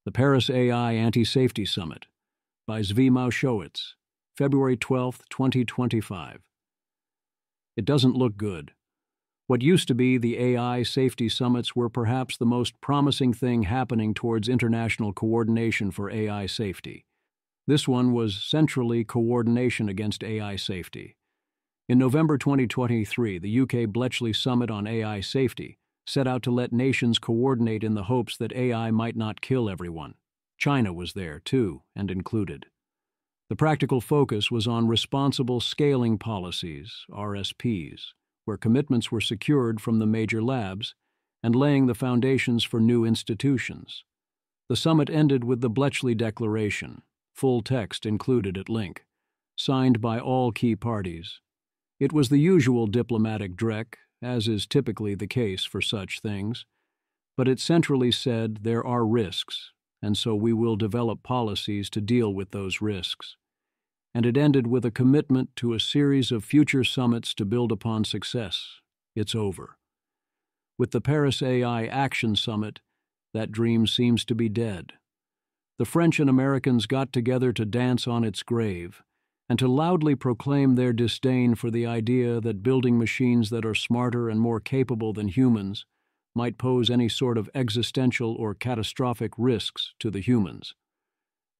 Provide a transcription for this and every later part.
The Paris AI Anti-Safety Summit by Zvi Mowshowitz, February 12, 2025. It doesn't look good. What used to be the AI safety summits were perhaps the most promising thing happening towards international coordination for AI safety. This one was centrally coordination against AI safety. In November 2023, the UK Bletchley Summit on AI safety set out to let nations coordinate in the hopes that AI might not kill everyone. China was there, too, and included. The practical focus was on responsible scaling policies, RSPs, where commitments were secured from the major labs and laying the foundations for new institutions. The summit ended with the Bletchley Declaration, full text included at link, signed by all key parties. It was the usual diplomatic dreck, as is typically the case for such things, but it centrally said there are risks, and so we will develop policies to deal with those risks. And it ended with a commitment to a series of future summits to build upon success. It's over. With the Paris AI Action Summit, that dream seems to be dead. The French and Americans got together to dance on its grave, and to loudly proclaim their disdain for the idea that building machines that are smarter and more capable than humans might pose any sort of existential or catastrophic risks to the humans.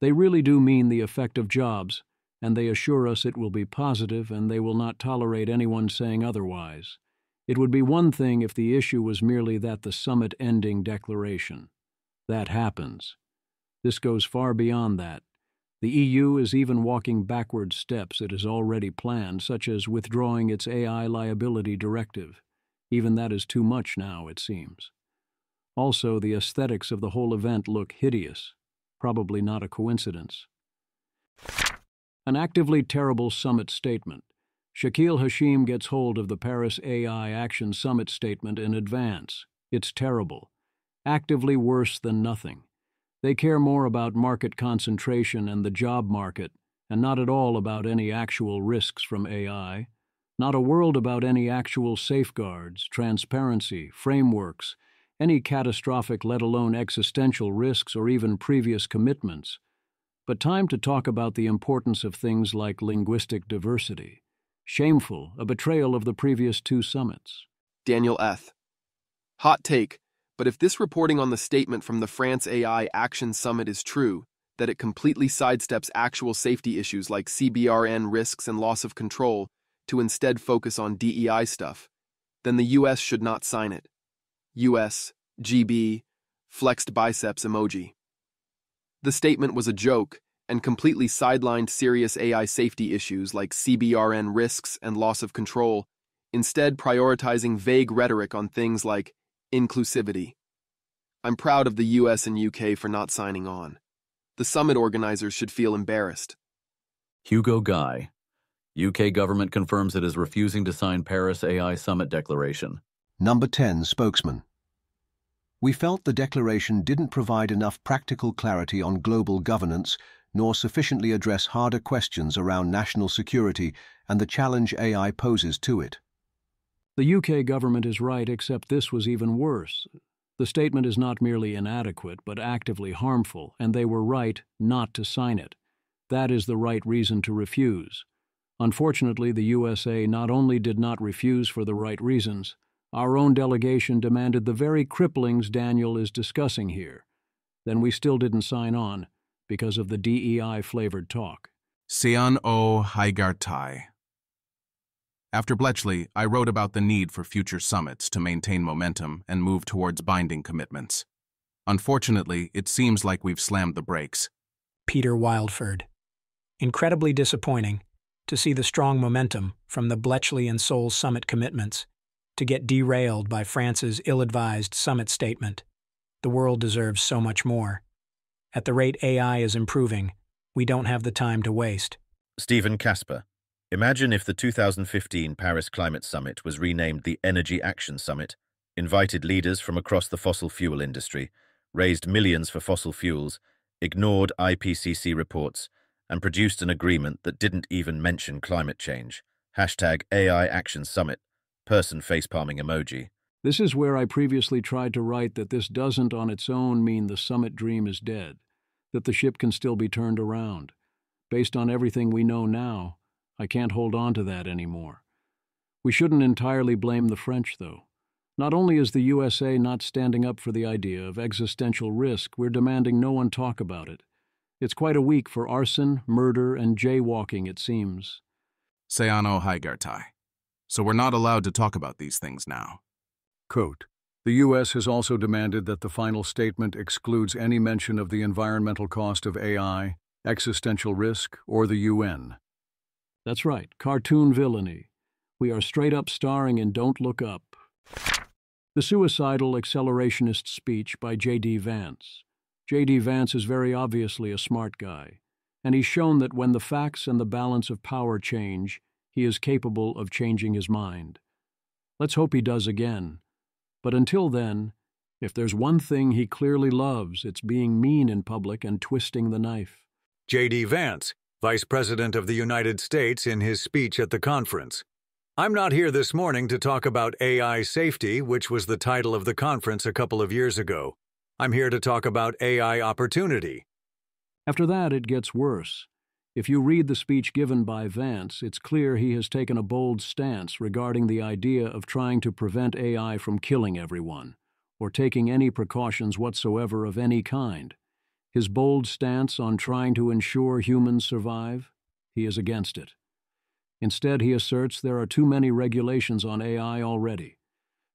They really do mean the effect of jobs, and they assure us it will be positive and they will not tolerate anyone saying otherwise. It would be one thing if the issue was merely that the summit-ending declaration. That happens. This goes far beyond that. The EU is even walking backward steps it has already planned, such as withdrawing its AI liability directive. Even that is too much now, it seems. Also, the aesthetics of the whole event look hideous. Probably not a coincidence. An actively terrible summit statement. Shakil Hashim gets hold of the Paris AI Action Summit statement in advance. It's terrible. Actively worse than nothing. They care more about market concentration and the job market, and not at all about any actual risks from AI. Not a word about any actual safeguards, transparency, frameworks, any catastrophic, let alone existential risks or even previous commitments. But time to talk about the importance of things like linguistic diversity. Shameful, a betrayal of the previous two summits. Daniel Eth. Hot take, but if this reporting on the statement from the France AI Action Summit is true, that it completely sidesteps actual safety issues like CBRN risks and loss of control to instead focus on DEI stuff, then the US should not sign it. US, GB, flexed biceps emoji. The statement was a joke and completely sidelined serious AI safety issues like CBRN risks and loss of control, instead prioritizing vague rhetoric on things like inclusivity. I'm proud of the US and UK for not signing on. The summit organizers should feel embarrassed. Hugo Guy. UK government confirms it is refusing to sign Paris AI Summit Declaration. Number 10 spokesman. We felt the declaration didn't provide enough practical clarity on global governance, nor sufficiently address harder questions around national security and the challenge AI poses to it. The UK government is right, except this was even worse. The statement is not merely inadequate, but actively harmful, and they were right not to sign it. That is the right reason to refuse. Unfortunately, the USA not only did not refuse for the right reasons, our own delegation demanded the very cripplings Daniel is discussing here. Then we still didn't sign on, because of the DEI-flavored talk. Seon O. Haigartai. After Bletchley, I wrote about the need for future summits to maintain momentum and move towards binding commitments. Unfortunately, it seems like we've slammed the brakes. Peter Wildford. Incredibly disappointing to see the strong momentum from the Bletchley and Seoul summit commitments to get derailed by France's ill-advised summit statement. The world deserves so much more. At the rate AI is improving, we don't have the time to waste. Stephen Casper. Imagine if the 2015 Paris Climate Summit was renamed the Energy Action Summit, invited leaders from across the fossil fuel industry, raised millions for fossil fuels, ignored IPCC reports, and produced an agreement that didn't even mention climate change. #AI Action Summit, person facepalming emoji. This is where I previously tried to write that this doesn't on its own mean the summit dream is dead, that the ship can still be turned around. Based on everything we know now, I can't hold on to that anymore. We shouldn't entirely blame the French, though. Not only is the USA not standing up for the idea of existential risk, we're demanding no one talk about it. It's quite a week for arson, murder, and jaywalking, it seems. Seano Haigartai. So we're not allowed to talk about these things now. Quote, the U.S. has also demanded that the final statement excludes any mention of the environmental cost of AI, existential risk, or the UN. That's right, cartoon villainy. We are straight up starring in Don't Look Up. The suicidal accelerationist speech by J.D. Vance. J.D. Vance is very obviously a smart guy, and he's shown that when the facts and the balance of power change, he is capable of changing his mind. Let's hope he does again. But until then, if there's one thing he clearly loves, it's being mean in public and twisting the knife. J.D. Vance, Vice President of the United States, in his speech at the conference. I'm not here this morning to talk about AI safety, which was the title of the conference a couple of years ago. I'm here to talk about AI opportunity. After that, it gets worse. If you read the speech given by Vance, it's clear he has taken a bold stance regarding the idea of trying to prevent AI from killing everyone, or taking any precautions whatsoever of any kind. His bold stance on trying to ensure humans survive, he is against it. Instead, he asserts there are too many regulations on AI already.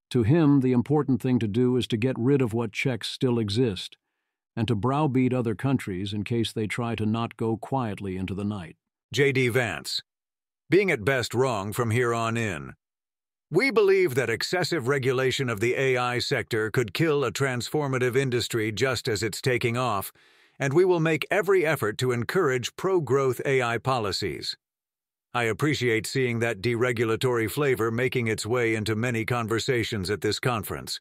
To him, the important thing to do is to get rid of what checks still exist, and to browbeat other countries in case they try to not go quietly into the night. J.D. Vance, being at best wrong from here on in. We believe that excessive regulation of the AI sector could kill a transformative industry just as it's taking off, and we will make every effort to encourage pro-growth AI policies. I appreciate seeing that deregulatory flavor making its way into many conversations at this conference.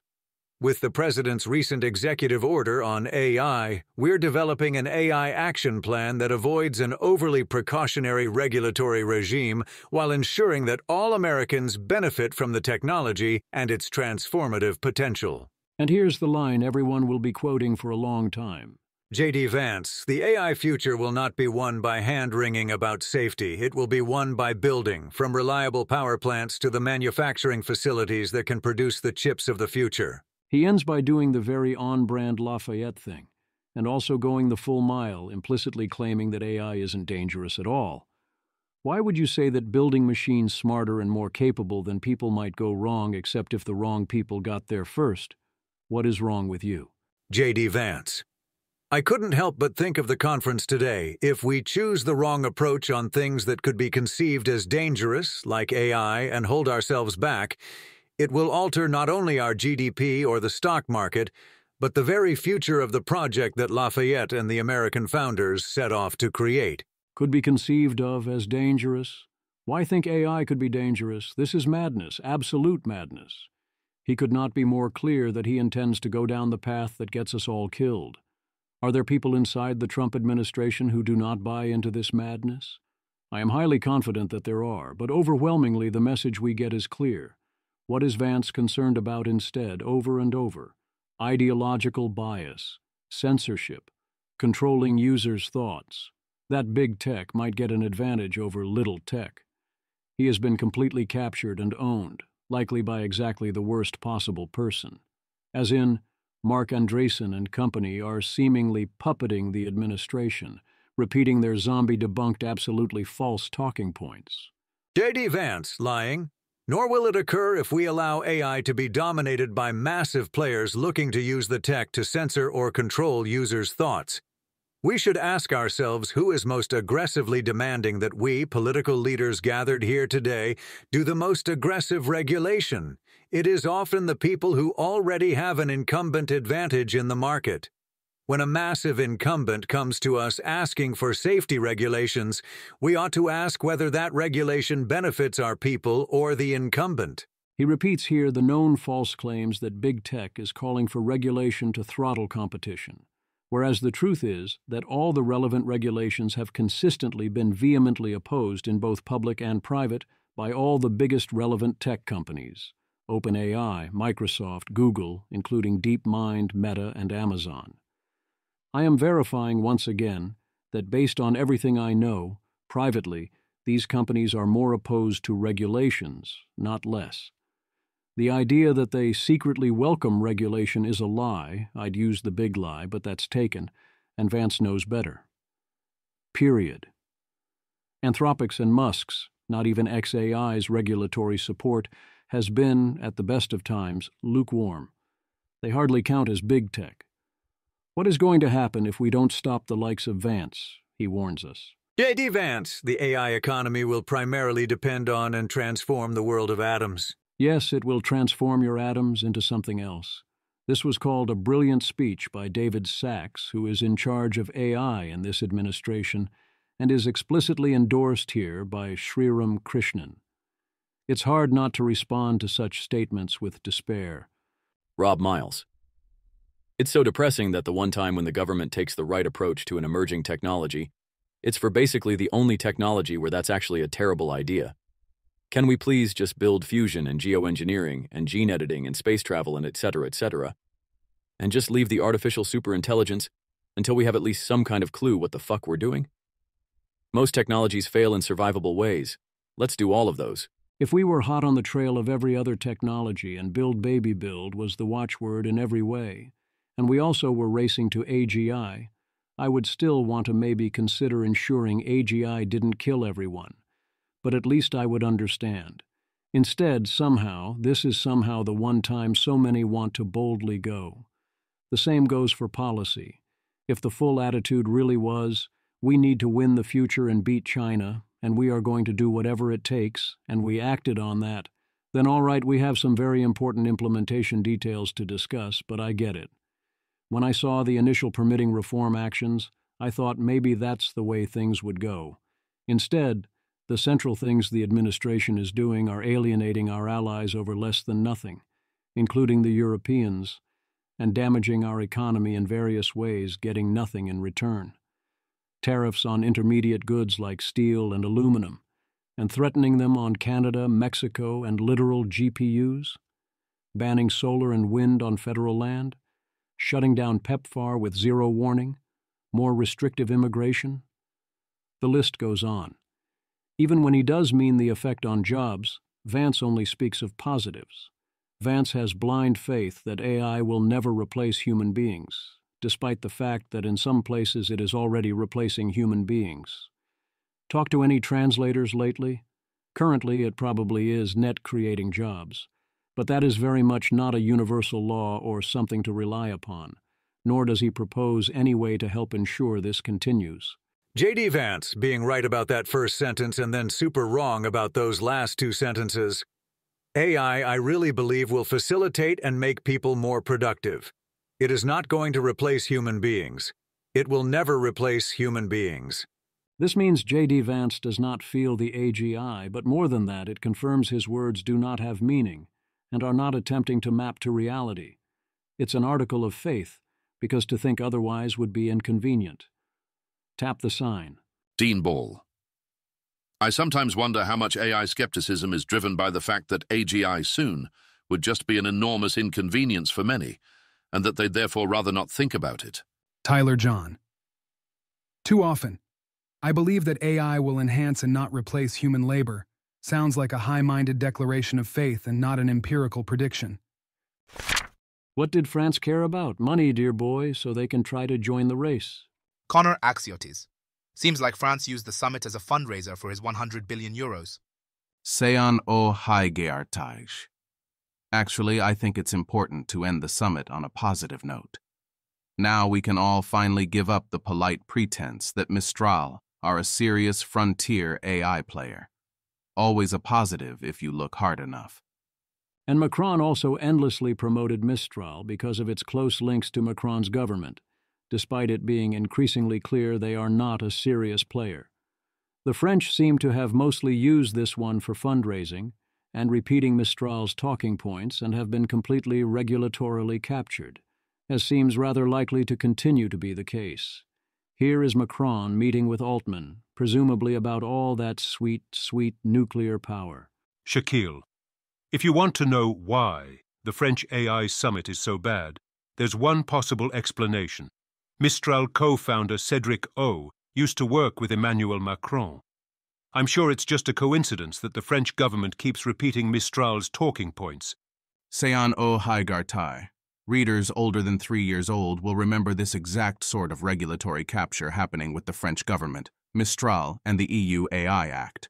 With the President's recent executive order on AI, we're developing an AI action plan that avoids an overly precautionary regulatory regime while ensuring that all Americans benefit from the technology and its transformative potential. And here's the line everyone will be quoting for a long time. J.D. Vance, the AI future will not be won by hand-wringing about safety. It will be won by building, from reliable power plants to the manufacturing facilities that can produce the chips of the future. He ends by doing the very on-brand Lafayette thing, and also going the full mile, implicitly claiming that AI isn't dangerous at all. Why would you say that building machines smarter and more capable than people might go wrong except if the wrong people got there first? What is wrong with you? J.D. Vance. I couldn't help but think of the conference today. If we choose the wrong approach on things that could be conceived as dangerous, like AI, and hold ourselves back, it will alter not only our GDP or the stock market, but the very future of the project that Lafayette and the American founders set off to create. Could be conceived of as dangerous? Why think AI could be dangerous? This is madness, absolute madness. He could not be more clear that he intends to go down the path that gets us all killed. Are there people inside the Trump administration who do not buy into this madness? I am highly confident that there are, but overwhelmingly the message we get is clear. What is Vance concerned about instead, over and over? Ideological bias, censorship, controlling users' thoughts. That big tech might get an advantage over little tech. He has been completely captured and owned, likely by exactly the worst possible person. As in, Mark Andreessen and company are seemingly puppeting the administration, repeating their zombie-debunked absolutely false talking points. J.D. Vance, lying. Nor will it occur if we allow AI to be dominated by massive players looking to use the tech to censor or control users' thoughts. We should ask ourselves who is most aggressively demanding that we, political leaders gathered here today, do the most aggressive regulation. It is often the people who already have an incumbent advantage in the market. When a massive incumbent comes to us asking for safety regulations, we ought to ask whether that regulation benefits our people or the incumbent. He repeats here the known false claims that big tech is calling for regulation to throttle competition, whereas the truth is that all the relevant regulations have consistently been vehemently opposed in both public and private by all the biggest relevant tech companies. OpenAI, Microsoft, Google, including DeepMind, Meta, and Amazon. I am verifying once again that based on everything I know, privately, these companies are more opposed to regulations, not less. The idea that they secretly welcome regulation is a lie. I'd use the big lie, but that's taken, and Vance knows better. Period. Anthropic's and Musk's, not even xAI's regulatory support, has been, at the best of times, lukewarm. They hardly count as big tech. What is going to happen if we don't stop the likes of Vance? He warns us. J.D. Vance, the AI economy will primarily depend on and transform the world of atoms. Yes, it will transform your atoms into something else. This was called a brilliant speech by David Sachs, who is in charge of AI in this administration, and is explicitly endorsed here by Sriram Krishnan. It's hard not to respond to such statements with despair. Rob Miles. It's so depressing that the one time when the government takes the right approach to an emerging technology, it's for basically the only technology where that's actually a terrible idea. Can we please just build fusion and geoengineering and gene editing and space travel and etc., and just leave the artificial superintelligence until we have at least some kind of clue what the fuck we're doing? Most technologies fail in survivable ways. Let's do all of those. If we were hot on the trail of every other technology and build baby build was the watchword in every way, and we also were racing to AGI, I would still want to maybe consider ensuring AGI didn't kill everyone. But at least I would understand. Instead, this is somehow the one time so many want to boldly go. The same goes for policy. If the full attitude really was, we need to win the future and beat China, and we are going to do whatever it takes, and we acted on that, then all right, we have some very important implementation details to discuss, but I get it. When I saw the initial permitting reform actions, I thought maybe that's the way things would go. Instead, the central things the administration is doing are alienating our allies over less than nothing, including the Europeans, and damaging our economy in various ways, getting nothing in return. Tariffs on intermediate goods like steel and aluminum, and threatening them on Canada, Mexico, and literal GPUs, banning solar and wind on federal land, shutting down PEPFAR with zero warning, more restrictive immigration. The list goes on. Even when he does mean the effect on jobs, Vance only speaks of positives. Vance has blind faith that AI will never replace human beings, despite the fact that in some places it is already replacing human beings. Talk to any translators lately? Currently, it probably is net creating jobs, but that is very much not a universal law or something to rely upon, nor does he propose any way to help ensure this continues. J.D. Vance being right about that first sentence and then super wrong about those last two sentences. AI, I really believe, will facilitate and make people more productive. It is not going to replace human beings. It will never replace human beings. This means J.D. Vance does not feel the AGI, but more than that, it confirms his words do not have meaning and are not attempting to map to reality. It's an article of faith, because to think otherwise would be inconvenient. Tap the sign. Dean Ball. I sometimes wonder how much AI skepticism is driven by the fact that AGI soon would just be an enormous inconvenience for many, and that they'd therefore rather not think about it. Tyler John. Too often, I believe that AI will enhance and not replace human labor. Sounds like a high-minded declaration of faith and not an empirical prediction. What did France care about? Money, dear boy, so they can try to join the race. Connor Axiotis. Seems like France used the summit as a fundraiser for his 100 billion euros. Sean O. Haigeartage. Actually, I think it's important to end the summit on a positive note. Now we can all finally give up the polite pretense that Mistral are a serious frontier AI player. Always a positive if you look hard enough. And Macron also endlessly promoted Mistral because of its close links to Macron's government, despite it being increasingly clear they are not a serious player. The French seem to have mostly used this one for fundraising and repeating Mistral's talking points and have been completely regulatorily captured, as seems rather likely to continue to be the case. Here is Macron meeting with Altman, presumably about all that sweet, sweet nuclear power. Shaquille. If you want to know why the French AI summit is so bad, there's one possible explanation. Mistral co-founder Cédric O used to work with Emmanuel Macron. I'm sure it's just a coincidence that the French government keeps repeating Mistral's talking points. Sean O. Haigartai. Readers older than 3 years old will remember this exact sort of regulatory capture happening with the French government, Mistral, and the EU AI Act.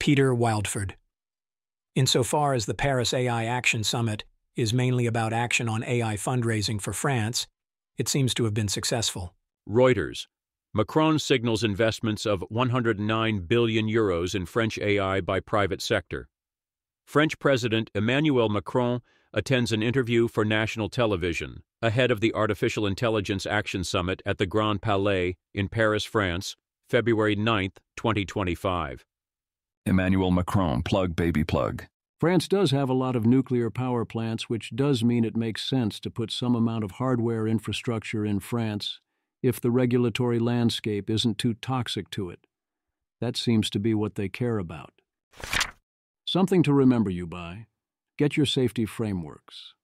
Peter Wildford. Insofar as the Paris AI Action Summit is mainly about action on AI fundraising for France, it seems to have been successful. Reuters. Macron signals investments of 109 billion euros in French AI by private sector. French President Emmanuel Macron attends an interview for national television ahead of the Artificial Intelligence Action Summit at the Grand Palais in Paris, France, February 9, 2025. Emmanuel Macron, plug baby plug. France does have a lot of nuclear power plants, which does mean it makes sense to put some amount of hardware infrastructure in France if the regulatory landscape isn't too toxic to it. That seems to be what they care about. Something to remember you by. Get your safety frameworks.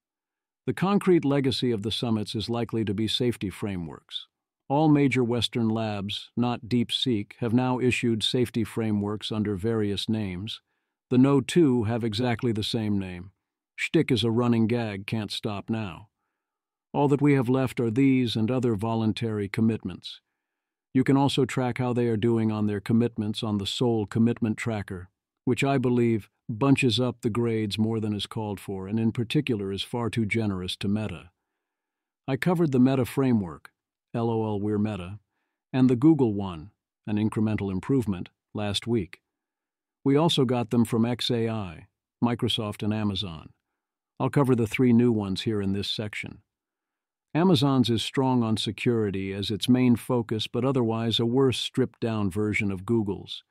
The concrete legacy of the summits is likely to be safety frameworks. All major Western labs, not DeepSeek, have now issued safety frameworks under various names. The No2 have exactly the same name. Shtick is a running gag, can't stop now. All that we have left are these and other voluntary commitments. You can also track how they are doing on their commitments on the Seoul Commitment Tracker, which I believe bunches up the grades more than is called for, and in particular is far too generous to Meta. I covered the Meta framework, LOL we're Meta, and the Google one, an incremental improvement, last week. We also got them from xAI, Microsoft and Amazon. I'll cover the 3 new ones here in this section. Amazon's is strong on security as its main focus, but otherwise a worse stripped-down version of Google's.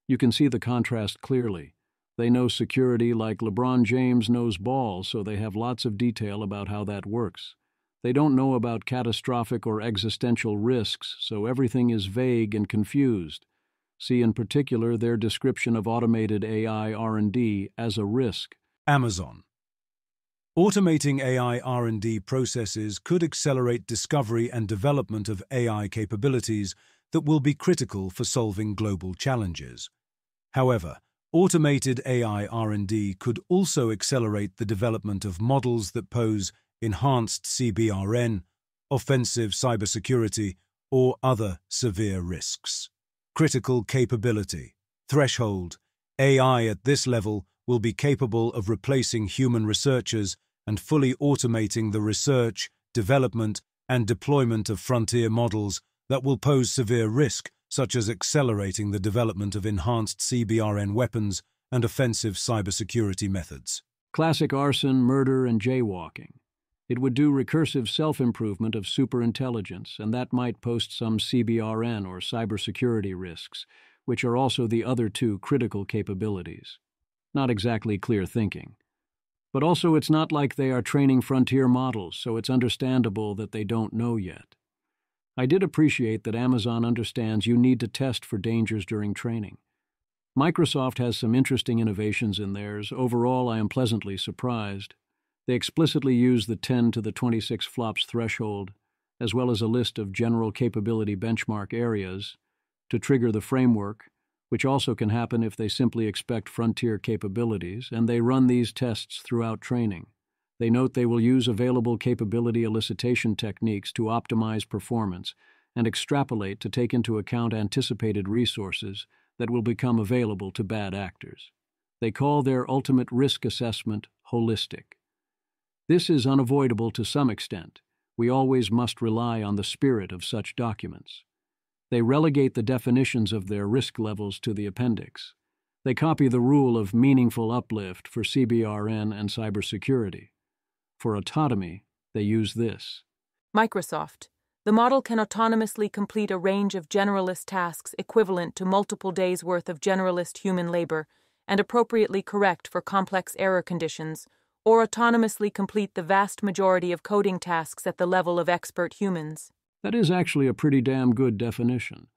You can see the contrast clearly. They know security like LeBron James knows ball, so they have lots of detail about how that works. They don't know about catastrophic or existential risks, so everything is vague and confused. See in particular their description of automated AI R&D as a risk. Amazon. Automating AI R&D processes could accelerate discovery and development of AI capabilities that will be critical for solving global challenges. However, automated AI R&D could also accelerate the development of models that pose enhanced CBRN, offensive cybersecurity, or other severe risks. Critical capability. Threshold. AI at this level will be capable of replacing human researchers and fully automating the research, development, and deployment of frontier models that will pose severe risk, such as accelerating the development of enhanced CBRN weapons and offensive cybersecurity methods. Classic arson, murder, and jaywalking. It would do recursive self-improvement of superintelligence, and that might pose some CBRN or cybersecurity risks, which are also the other 2 critical capabilities. Not exactly clear thinking. But also it's not like they are training frontier models, so it's understandable that they don't know yet. I did appreciate that Amazon understands you need to test for dangers during training. Microsoft has some interesting innovations in theirs. Overall, I am pleasantly surprised. They explicitly use the 10 to the 26 flops threshold, as well as a list of general capability benchmark areas, to trigger the framework, which also can happen if they simply expect frontier capabilities, and they run these tests throughout training. They note they will use available capability elicitation techniques to optimize performance and extrapolate to take into account anticipated resources that will become available to bad actors. They call their ultimate risk assessment holistic. This is unavoidable to some extent. We always must rely on the spirit of such documents. They relegate the definitions of their risk levels to the appendix. They copy the rule of meaningful uplift for CBRN and cybersecurity. For autonomy, they use this. Microsoft. The model can autonomously complete a range of generalist tasks equivalent to multiple days' worth of generalist human labor and appropriately correct for complex error conditions, or autonomously complete the vast majority of coding tasks at the level of expert humans. That is actually a pretty damn good definition.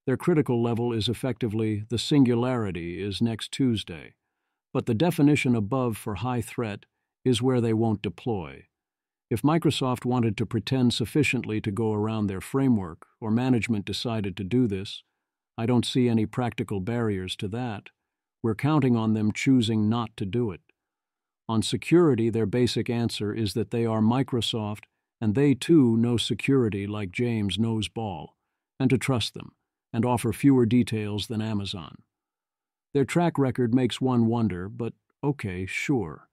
Their critical level is effectively the singularity is next Tuesday. But the definition above for high threat is where they won't deploy. If Microsoft wanted to pretend sufficiently to go around their framework, or management decided to do this, I don't see any practical barriers to that. We're counting on them choosing not to do it. On security, their basic answer is that they are Microsoft, and they too know security like James knows ball, and to trust them, and offer fewer details than Amazon. Their track record makes one wonder, but okay, sure.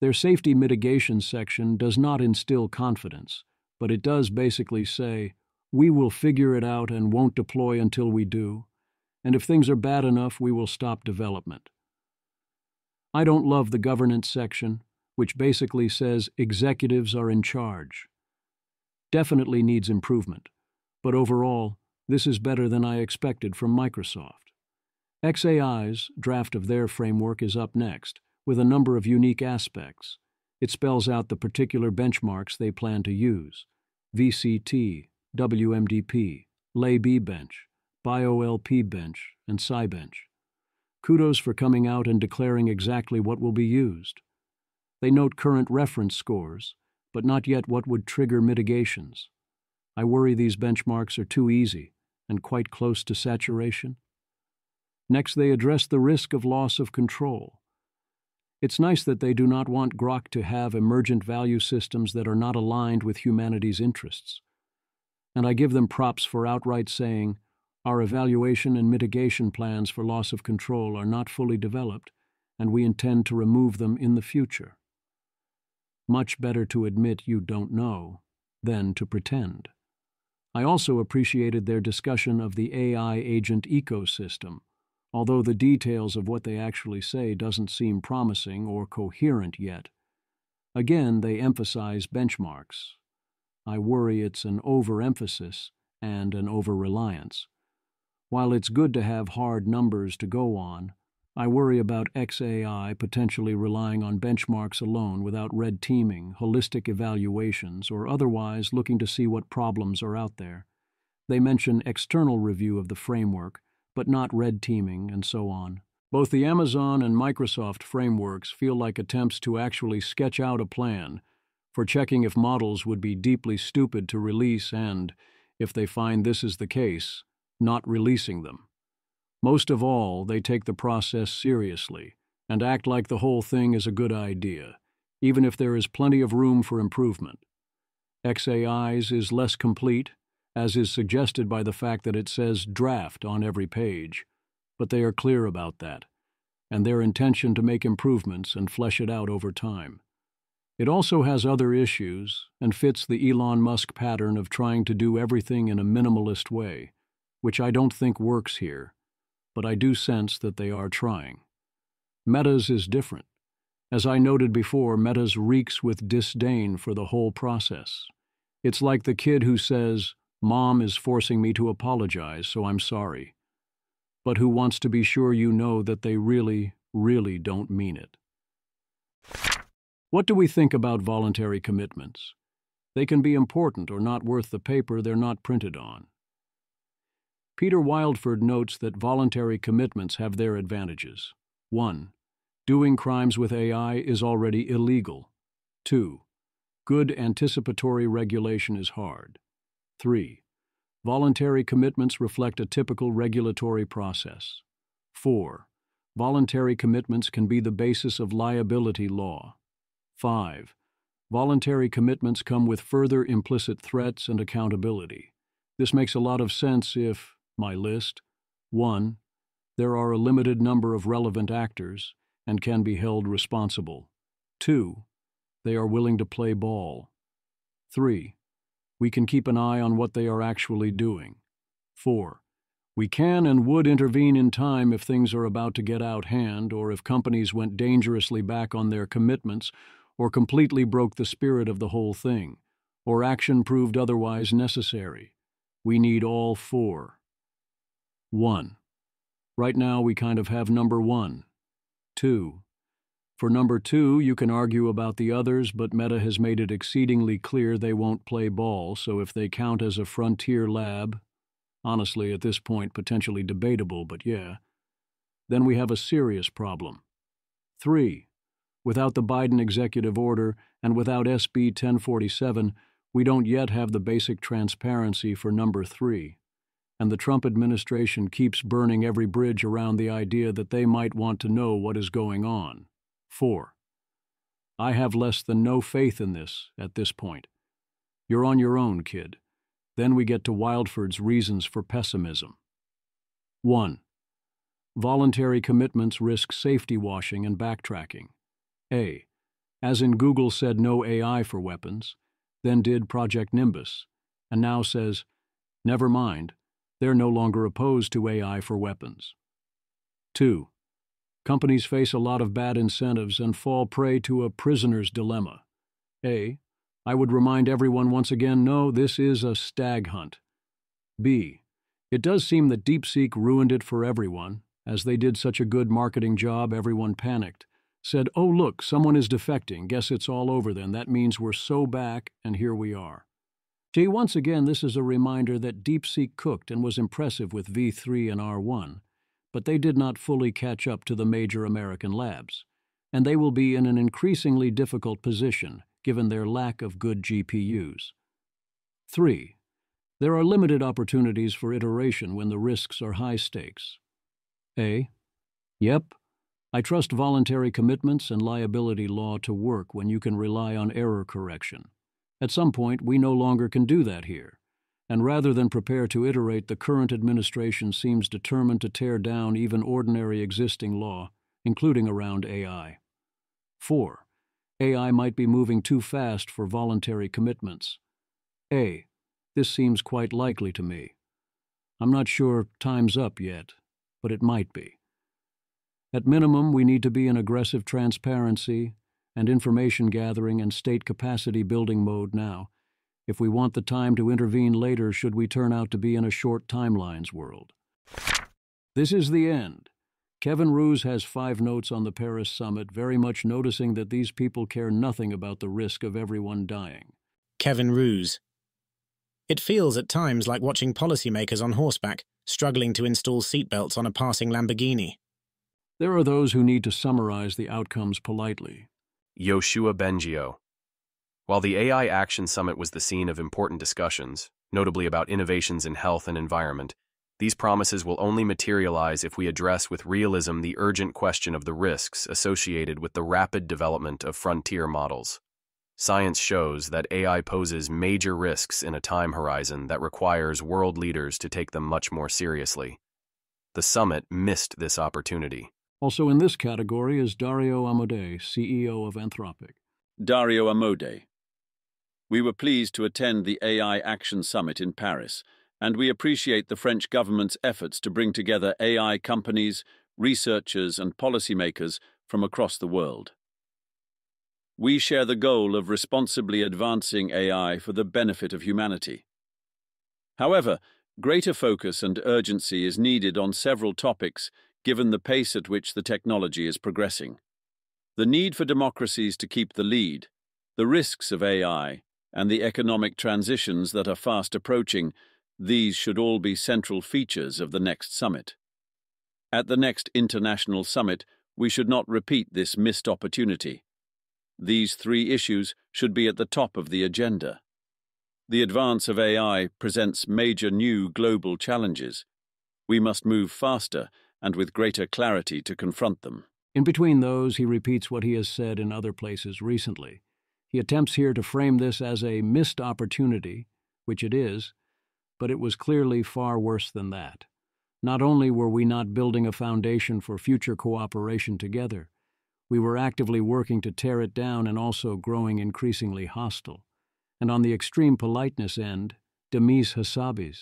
Their safety mitigation section does not instill confidence, but it does basically say, we will figure it out and won't deploy until we do, and if things are bad enough, we will stop development. I don't love the governance section, which basically says executives are in charge. Definitely needs improvement, but overall, this is better than I expected from Microsoft. xAI's draft of their framework is up next, with a number of unique aspects. It spells out the particular benchmarks they plan to use: VCT, WMDP, LayB bench, BioLP bench, and SciBench. Kudos for coming out and declaring exactly what will be used. They note current reference scores, but not yet what would trigger mitigations. I worry these benchmarks are too easy and quite close to saturation. Next, they address the risk of loss of control. It's nice that they do not want Grok to have emergent value systems that are not aligned with humanity's interests. And I give them props for outright saying, our evaluation and mitigation plans for loss of control are not fully developed, and we intend to remove them in the future. Much better to admit you don't know than to pretend. I also appreciated their discussion of the AI agent ecosystem, although the details of what they actually say doesn't seem promising or coherent yet. Again, they emphasize benchmarks. I worry it's an overemphasis and an over-reliance. While it's good to have hard numbers to go on, I worry about xAI potentially relying on benchmarks alone without red teaming, holistic evaluations, or otherwise looking to see what problems are out there. They mention external review of the framework, but not red teaming, and so on. Both the Amazon and Microsoft frameworks feel like attempts to actually sketch out a plan for checking if models would be deeply stupid to release and, if they find this is the case, not releasing them. Most of all, they take the process seriously and act like the whole thing is a good idea, even if there is plenty of room for improvement. xAI's is less complete, as is suggested by the fact that it says draft on every page, but they are clear about that, and their intention to make improvements and flesh it out over time. It also has other issues and fits the Elon Musk pattern of trying to do everything in a minimalist way, which I don't think works here, but I do sense that they are trying. Meta's is different. As I noted before, Meta's reeks with disdain for the whole process. It's like the kid who says, Mom is forcing me to apologize, so I'm sorry, but who wants to be sure you know that they really, really don't mean it. What do we think about voluntary commitments? They can be important or not worth the paper they're not printed on. Peter Wildford notes that voluntary commitments have their advantages. 1. Doing crimes with AI is already illegal. 2. Good anticipatory regulation is hard. 3. Voluntary commitments reflect a typical regulatory process. 4. Voluntary commitments can be the basis of liability law. 5. Voluntary commitments come with further implicit threats and accountability. This makes a lot of sense if, my list, 1. There are a limited number of relevant actors and can be held responsible. 2. They are willing to play ball. 3. We can keep an eye on what they are actually doing. 4. We can and would intervene in time if things are about to get out hand or if companies went dangerously back on their commitments or completely broke the spirit of the whole thing, or action proved otherwise necessary. We need all 4. 1. Right now we kind of have number 1. 2. For number 2, you can argue about the others, but Meta has made it exceedingly clear they won't play ball, so if they count as a frontier lab, honestly at this point potentially debatable, but yeah, then we have a serious problem. 3. Without the Biden executive order and without SB 1047, we don't yet have the basic transparency for number 3. And the Trump administration keeps burning every bridge around the idea that they might want to know what is going on. 4. I have less than no faith in this at this point. You're on your own, kid. Then we get to Wildford's reasons for pessimism. 1. Voluntary commitments risk safety washing and backtracking. A. As in Google said no AI for weapons, then did Project Nimbus, and now says, never mind, they're no longer opposed to AI for weapons. 2. Companies face a lot of bad incentives and fall prey to a prisoner's dilemma. A. I would remind everyone once again, no, this is a stag hunt. B. It does seem that DeepSeek ruined it for everyone. As they did such a good marketing job, everyone panicked. Said, oh look, someone is defecting, guess it's all over then, that means we're so back, and here we are. Gee, once again, this is a reminder that DeepSeek cooked and was impressive with V3 and R1, but they did not fully catch up to the major American labs, and they will be in an increasingly difficult position given their lack of good GPUs. 3. There are limited opportunities for iteration when the risks are high stakes. A. Yep. I trust voluntary commitments and liability law to work when you can rely on error correction. At some point, we no longer can do that here, and rather than prepare to iterate, the current administration seems determined to tear down even ordinary existing law, including around AI. 4. AI might be moving too fast for voluntary commitments. A. This seems quite likely to me. I'm not sure time's up yet, but it might be. At minimum, we need to be in aggressive transparency and information gathering and state capacity building mode now, if we want the time to intervene later should we turn out to be in a short timelines world. This is the end. Kevin Roose has 5 notes on the Paris summit, very much noticing that these people care nothing about the risk of everyone dying. Kevin Roose. It feels at times like watching policymakers on horseback, struggling to install seatbelts on a passing Lamborghini. There are those who need to summarize the outcomes politely. Yoshua Bengio. While the AI Action Summit was the scene of important discussions, notably about innovations in health and environment, these promises will only materialize if we address with realism the urgent question of the risks associated with the rapid development of frontier models. Science shows that AI poses major risks in a time horizon that requires world leaders to take them much more seriously. The summit missed this opportunity. Also in this category is Dario Amodei, CEO of Anthropic. Dario Amodei. We were pleased to attend the AI Action Summit in Paris, and we appreciate the French government's efforts to bring together AI companies, researchers, and policymakers from across the world. We share the goal of responsibly advancing AI for the benefit of humanity. However, greater focus and urgency is needed on several topics given the pace at which the technology is progressing. The need for democracies to keep the lead, the risks of AI, and the economic transitions that are fast approaching, these should all be central features of the next summit. At the next international summit, we should not repeat this missed opportunity. These 3 issues should be at the top of the agenda. The advance of AI presents major new global challenges. We must move faster and with greater clarity to confront them. In between those, he repeats what he has said in other places recently. He attempts here to frame this as a missed opportunity, which it is, but it was clearly far worse than that. Not only were we not building a foundation for future cooperation together, we were actively working to tear it down and also growing increasingly hostile. And on the extreme politeness end, Demis Hassabis,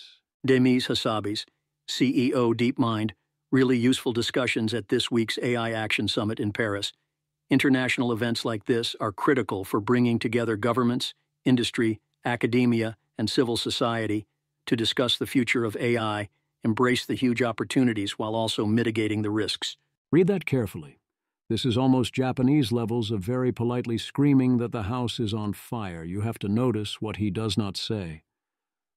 CEO DeepMind, really useful discussions at this week's AI Action Summit in Paris. International events like this are critical for bringing together governments, industry, academia, and civil society to discuss the future of AI, embrace the huge opportunities while also mitigating the risks. Read that carefully. This is almost Japanese levels of very politely screaming that the house is on fire. You have to notice what he does not say.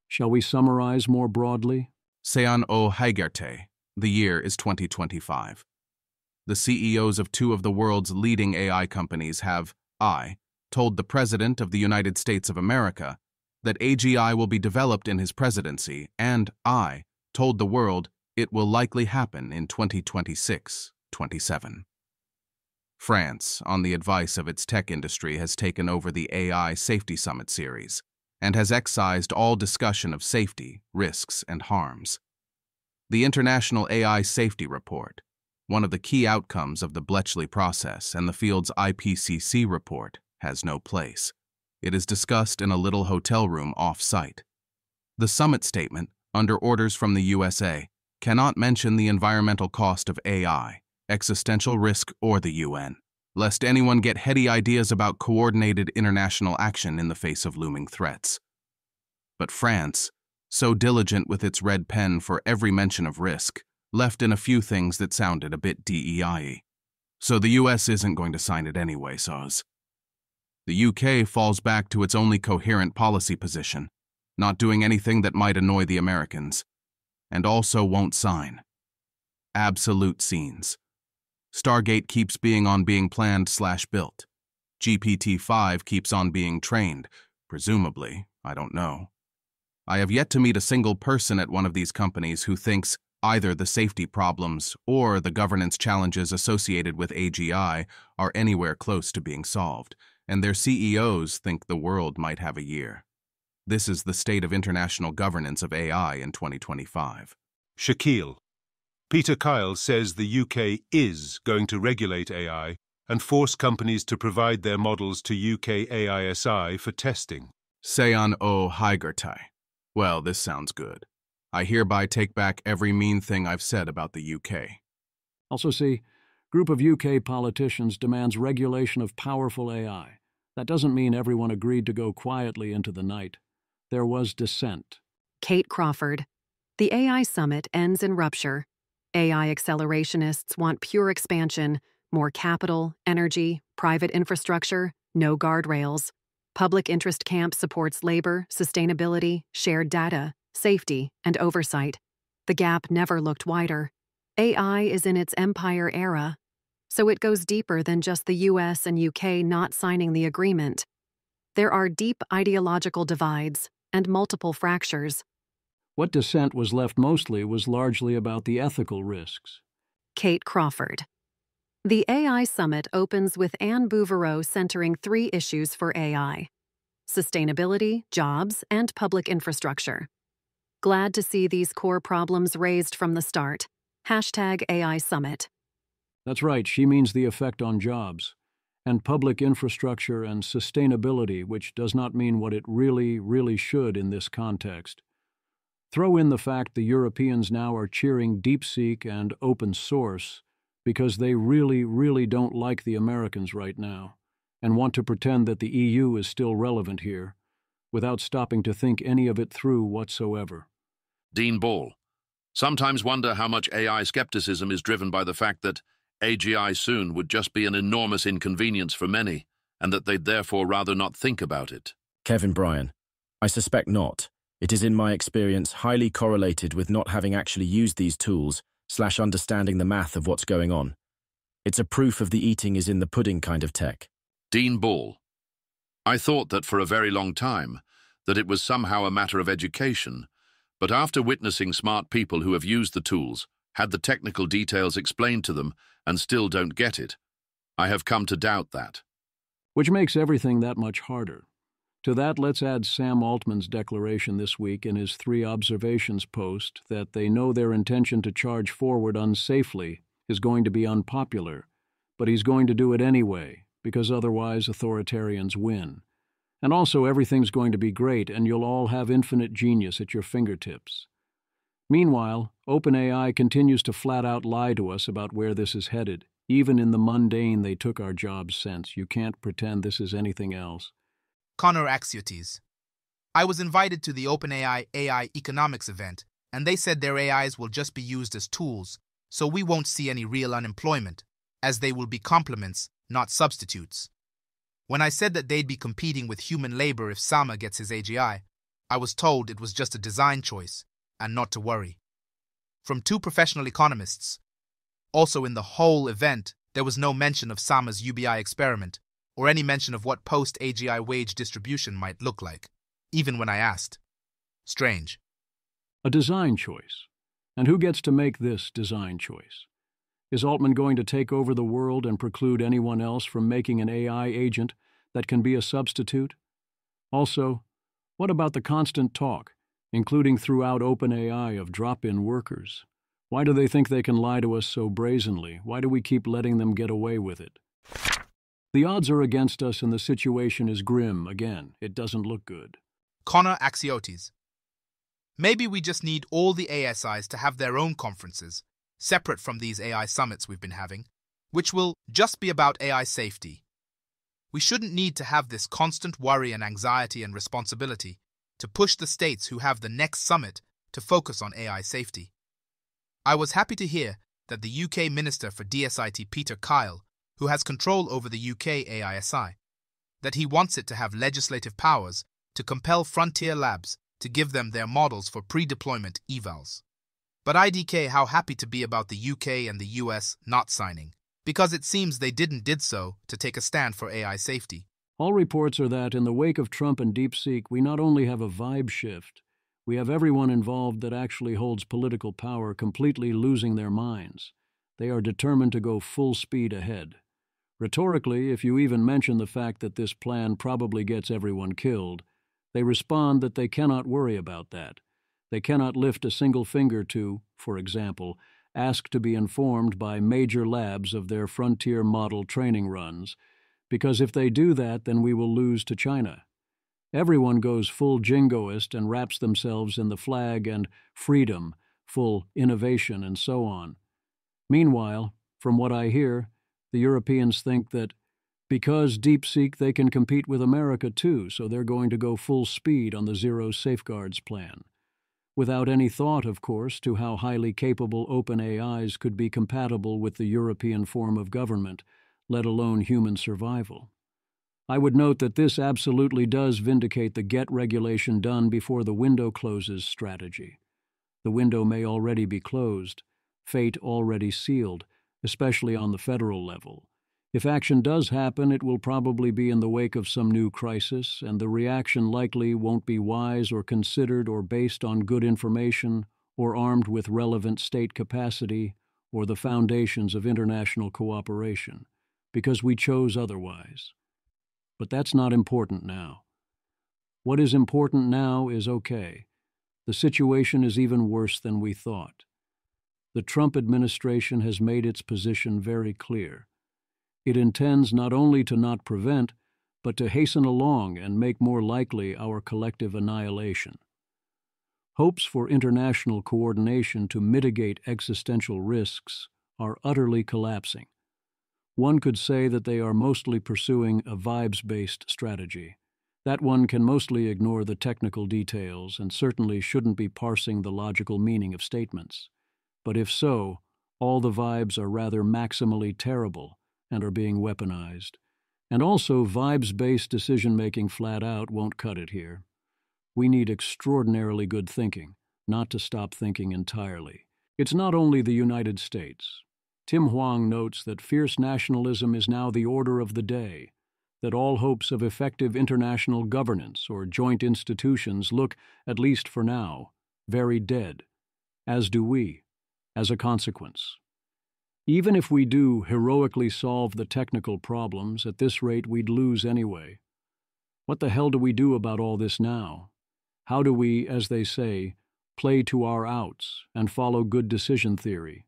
Shall we summarize more broadly? Sean O. Haigarte. The year is 2025. the CEOs of two of the world's leading AI companies have, told the President of the United States of America that AGI will be developed in his presidency, and told the world it will likely happen in 2026-27. France, on the advice of its tech industry, has taken over the AI Safety Summit series and has excised all discussion of safety, risks, and harms. The International AI Safety Report, one of the key outcomes of the Bletchley process and the field's IPCC report, has no place. It is discussed in a little hotel room off-site. The summit statement, under orders from the USA, cannot mention the environmental cost of AI, existential risk, or the UN, lest anyone get heady ideas about coordinated international action in the face of looming threats. But France, so diligent with its red pen for every mention of risk, left in a few things that sounded a bit DEI-y. So the US isn't going to sign it anyway, soz. The UK falls back to its only coherent policy position, not doing anything that might annoy the Americans, and also won't sign. Absolute scenes. Stargate keeps being planned/built. GPT-5 keeps on being trained, presumably, I don't know. I have yet to meet a single person at one of these companies who thinks either the safety problems or the governance challenges associated with AGI are anywhere close to being solved, and their CEOs think the world might have a year. This is the state of international governance of AI in 2025. Shaquille. Peter Kyle says the UK is going to regulate AI and force companies to provide their models to UK AISI for testing. Seon O. Haigertai. Well, this sounds good. I hereby take back every mean thing I've said about the UK. Also see, group of UK politicians demands regulation of powerful AI. That doesn't mean everyone agreed to go quietly into the night. There was dissent. Kate Crawford. The AI summit ends in rupture. AI accelerationists want pure expansion, more capital, energy, private infrastructure, no guardrails. Public interest camp supports labor, sustainability, shared data, safety, and oversight. The gap never looked wider. AI is in its empire era, so it goes deeper than just the US and UK not signing the agreement. There are deep ideological divides and multiple fractures. What dissent was left mostly was largely about the ethical risks. Kate Crawford. The AI Summit opens with Anne Bouvereau centering 3 issues for AI: sustainability, jobs, and public infrastructure. Glad to see these core problems raised from the start. #AI Summit. That's right, she means the effect on jobs, and public infrastructure and sustainability, which does not mean what it really should in this context. Throw in the fact the Europeans now are cheering DeepSeek and open source because they really don't like the Americans right now and want to pretend that the EU is still relevant here, without stopping to think any of it through whatsoever. Dean Ball. Sometimes wonder how much AI skepticism is driven by the fact that AGI soon would just be an enormous inconvenience for many, and that they'd therefore rather not think about it. Kevin Bryan. I suspect not. It is in my experience highly correlated with not having actually used these tools / understanding the math of what's going on. It's a proof of the eating is in the pudding kind of tech. Dean Ball. I thought that for a very long time, that it was somehow a matter of education, but after witnessing smart people who have used the tools, had the technical details explained to them, and still don't get it, I have come to doubt that. Which makes everything that much harder. To that, let's add Sam Altman's declaration this week in his 3 observations post that they know their intention to charge forward unsafely is going to be unpopular, but he's going to do it anyway, because otherwise authoritarians win. And also everything's going to be great, and you'll all have infinite genius at your fingertips. Meanwhile, OpenAI continues to flat-out lie to us about where this is headed. Even in the mundane they took our jobs sense, you can't pretend this is anything else. Connor Axiotes. I was invited to the OpenAI AI Economics event, and they said their AIs will just be used as tools, so we won't see any real unemployment, as they will be complements, not substitutes. When I said that they'd be competing with human labor if Sama gets his AGI, I was told it was just a design choice, and not to worry. From 2 professional economists. Also, in the whole event, there was no mention of Sama's UBI experiment, or any mention of what post-AGI wage distribution might look like, even when I asked. Strange. A design choice. And who gets to make this design choice? Is Altman going to take over the world and preclude anyone else from making an AI agent that can be a substitute? Also, what about the constant talk, including throughout OpenAI, of drop-in workers? Why do they think they can lie to us so brazenly? Why do we keep letting them get away with it? The odds are against us and the situation is grim again. It doesn't look good. Connor Axiotes. Maybe we just need all the ASIs to have their own conferences, separate from these AI summits we've been having, which will just be about AI safety. We shouldn't need to have this constant worry and anxiety and responsibility to push the states who have the next summit to focus on AI safety. I was happy to hear that the UK Minister for DSIT, Peter Kyle, who has control over the UK AISI, that he wants it to have legislative powers to compel frontier labs to give them their models for pre-deployment evals. But IDK how happy to be about the UK and the US not signing, because it seems they did so to take a stand for AI safety. All reports are that in the wake of Trump and DeepSeek, we not only have a vibe shift, we have everyone involved that actually holds political power completely losing their minds. They are determined to go full speed ahead. Rhetorically, if you even mention the fact that this plan probably gets everyone killed, they respond that they cannot worry about that. They cannot lift a single finger to, for example, ask to be informed by major labs of their frontier model training runs, because if they do that, then we will lose to China. Everyone goes full jingoist and wraps themselves in the flag and freedom, full innovation, and so on. Meanwhile, from what I hear, the Europeans think that because DeepSeek, they can compete with America too, so they're going to go full speed on the Zero Safeguards plan. Without any thought, of course, to how highly capable OpenAIs could be compatible with the European form of government, let alone human survival. I would note that this absolutely does vindicate the get regulation done before the window closes strategy. The window may already be closed, fate already sealed, especially on the federal level. If action does happen, it will probably be in the wake of some new crisis, and the reaction likely won't be wise or considered or based on good information or armed with relevant state capacity or the foundations of international cooperation, because we chose otherwise. But that's not important now. What is important now is okay. The situation is even worse than we thought. The Trump administration has made its position very clear. It intends not only to not prevent, but to hasten along and make more likely our collective annihilation. Hopes for international coordination to mitigate existential risks are utterly collapsing. One could say that they are mostly pursuing a vibes-based strategy. That one can mostly ignore the technical details and certainly shouldn't be parsing the logical meaning of statements. But if so, all the vibes are rather maximally terrible and are being weaponized. And also, vibes-based decision-making flat out won't cut it here. We need extraordinarily good thinking, not to stop thinking entirely. It's not only the United States. Tim Huang notes that fierce nationalism is now the order of the day, that all hopes of effective international governance or joint institutions look, at least for now, very dead, as do we, as a consequence. Even if we do heroically solve the technical problems, at this rate we'd lose anyway. What the hell do we do about all this now? How do we, as they say, play to our outs and follow good decision theory?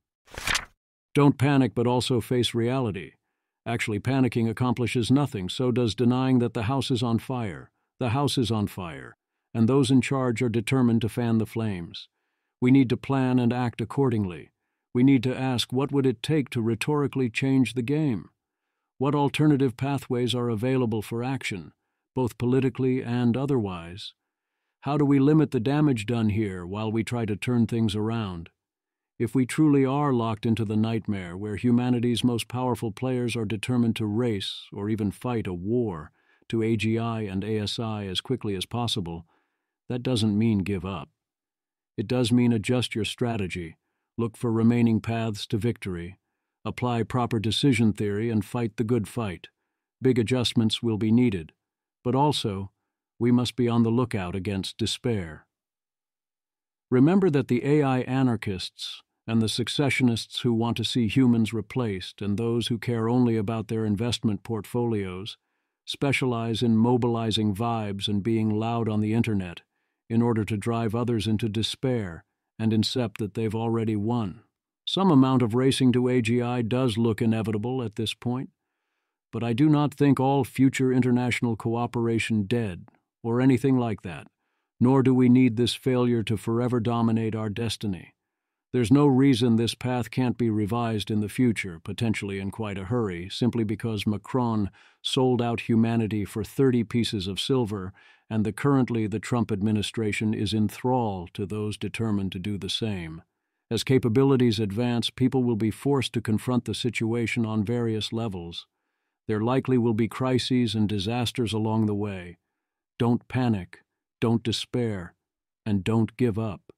Don't panic, but also face reality. Actually, panicking accomplishes nothing, so does denying that the house is on fire. The house is on fire, and those in charge are determined to fan the flames. We need to plan and act accordingly. We need to ask, what would it take to rhetorically change the game? What alternative pathways are available for action, both politically and otherwise? How do we limit the damage done here while we try to turn things around? If we truly are locked into the nightmare where humanity's most powerful players are determined to race or even fight a war to AGI and ASI as quickly as possible, that doesn't mean give up. It does mean adjust your strategy, look for remaining paths to victory, Apply proper decision theory and fight the good fight. Big adjustments will be needed, but also, we must be on the lookout against despair. Remember that the AI anarchists and the successionists who want to see humans replaced and those who care only about their investment portfolios specialize in mobilizing vibes and being loud on the internet in order to drive others into despair and incept that they've already won. Some amount of racing to AGI does look inevitable at this point, but I do not think all future international cooperation dead or anything like that, nor do we need this failure to forever dominate our destiny. There's no reason this path can't be revised in the future, potentially in quite a hurry, simply because Macron sold out humanity for 30 pieces of silver, and currently the Trump administration is in thrall to those determined to do the same. As capabilities advance, people will be forced to confront the situation on various levels. There likely will be crises and disasters along the way. Don't panic, don't despair, and don't give up.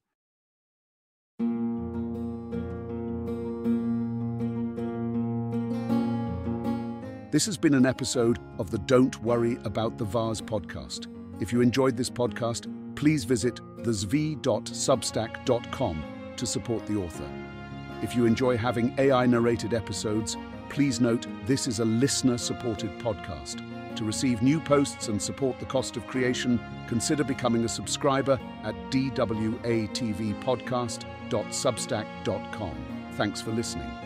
This has been an episode of the Don't Worry About the Vase podcast. If you enjoyed this podcast, please visit thezv.substack.com to support the author. If you enjoy having AI-narrated episodes, please note this is a listener-supported podcast. To receive new posts and support the cost of creation, consider becoming a subscriber at dwatvpodcast.substack.com. Thanks for listening.